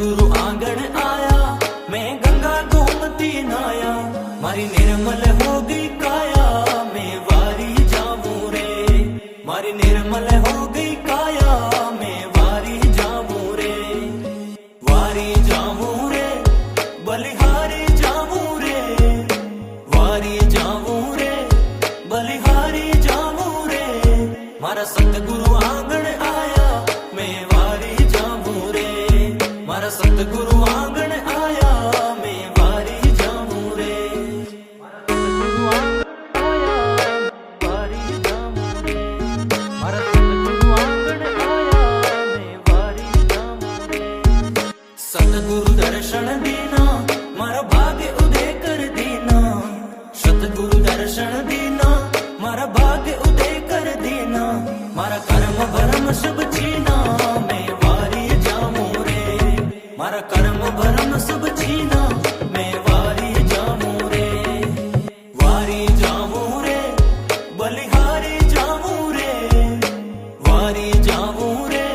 सतगुरु आंगण आया, मैं गंगा गोमती नाया, मारी निर्मल हो गई काया, मैं वारी जाऊं रे, मारी निर्मल हो गई काया, मैं वारी जाऊं रे, वारी जाऊं रे, बलिहारी जाऊं रे, वारी जाऊं रे, बलिहारी जाऊं रे, मारा सतगुरु आंगण आया, मैं वारी जाऊं रे, मारा सतगुरु आंगण आया, मैं वारी जाऊं रे, मारा सतगुरु आंगण आया, मैं वारी जाऊं रे, सतगुरु दर्शन देना, मारा भाग्य उदय कर देना, सतगुरु दर्शन देना, मारा भाग्य उदय कर देना, मारा कर्म भरम सब छीना, मैं वारी जाऊं रे, मारा कर्म भरम सब छीना, मैं वारी जाऊं रे, वारी जाऊं रे, बलिहारी जाऊं रे, वारी जाऊं रे,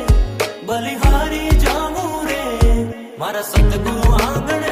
बलिहारी जाऊं रे, मारा सतगुरु आंगण